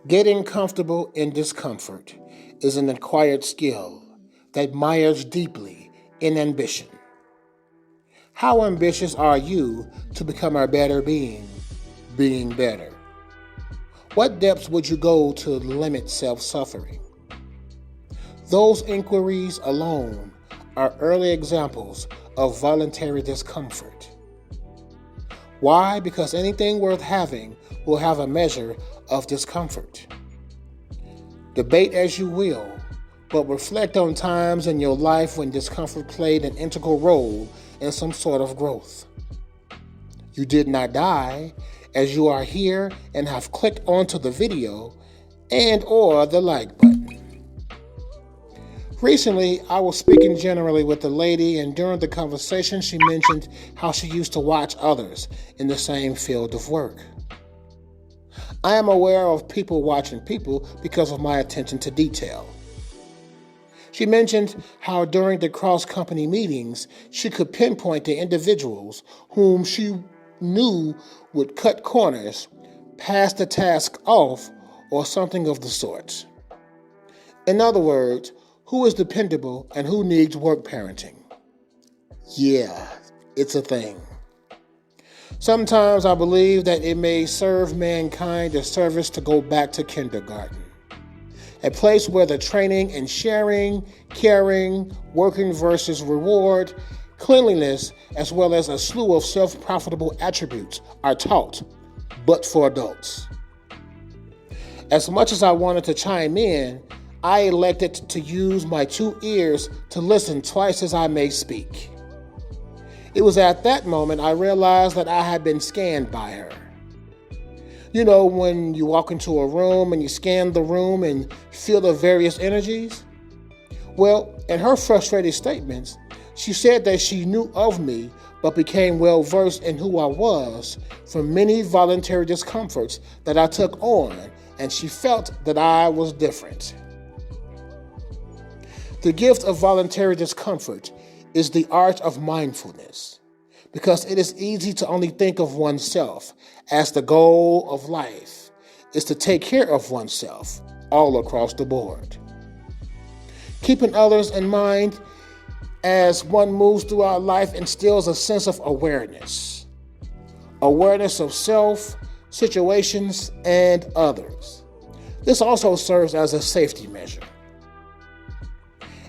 Getting comfortable in discomfort is an acquired skill that mires deeply in ambition. How ambitious are you to become a better being better? What depths would you go to limit self-suffering? Those inquiries alone are early examples of voluntary discomfort. Why? Because anything worth having will have a measure of discomfort. Debate as you will, but reflect on times in your life when discomfort played an integral role in some sort of growth. You did not die, as you are here and have clicked onto the video and/or the like button. Recently, I was speaking generally with a lady, and during the conversation, she mentioned how she used to watch others in the same field of work. I am aware of people watching people because of my attention to detail. She mentioned how during the cross-company meetings, she could pinpoint the individuals whom she knew would cut corners, pass the task off, or something of the sort. In other words, who is dependable and who needs work parenting? Yeah, it's a thing. Sometimes I believe that it may serve mankind a service to go back to kindergarten, a place where the training in sharing, caring, working versus reward, cleanliness, as well as a slew of self-profitable attributes are taught, but for adults. As much as I wanted to chime in, I elected to use my 2 ears to listen twice as I may speak. It was at that moment I realized that I had been scanned by her. You know, when you walk into a room and you scan the room and feel the various energies? Well, in her frustrated statements, she said that she knew of me but became well versed in who I was from many voluntary discomforts that I took on, and she felt that I was different. The gift of voluntary discomfort is the art of mindfulness, because it is easy to only think of oneself as the goal of life is to take care of oneself all across the board. Keeping others in mind as one moves throughout life instills a sense of awareness of self, situations, and others. This also serves as a safety measure.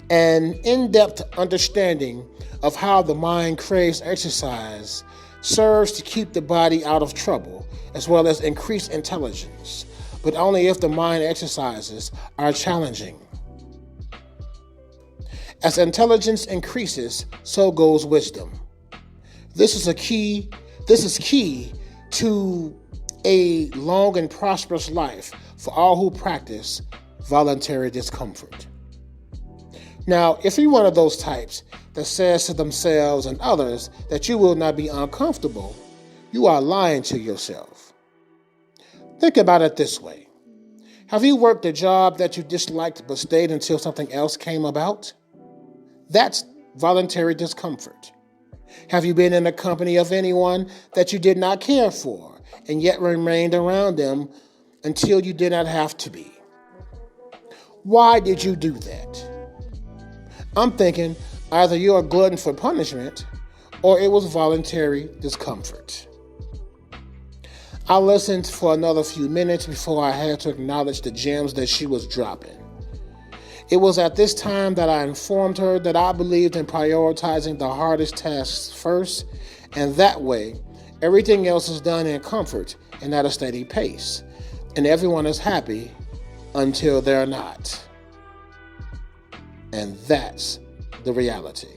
An in-depth understanding of how the mind craves exercise serves to keep the body out of trouble, as well as increase intelligence, but only if the mind exercises are challenging. As intelligence increases, so goes wisdom. This is key to a long and prosperous life for all who practice voluntary discomfort. Now, if you're one of those types that says to themselves and others that you will not be uncomfortable, you are lying to yourself. Think about it this way. Have you worked a job that you disliked but stayed until something else came about? That's voluntary discomfort. Have you been in the company of anyone that you did not care for and yet remained around them until you did not have to be? Why did you do that? I'm thinking either you're a glutton for punishment or it was voluntary discomfort. I listened for another few minutes before I had to acknowledge the gems that she was dropping. It was at this time that I informed her that I believed in prioritizing the hardest tasks first, and that way, everything else is done in comfort and at a steady pace, and everyone is happy until they're not. And that's the reality.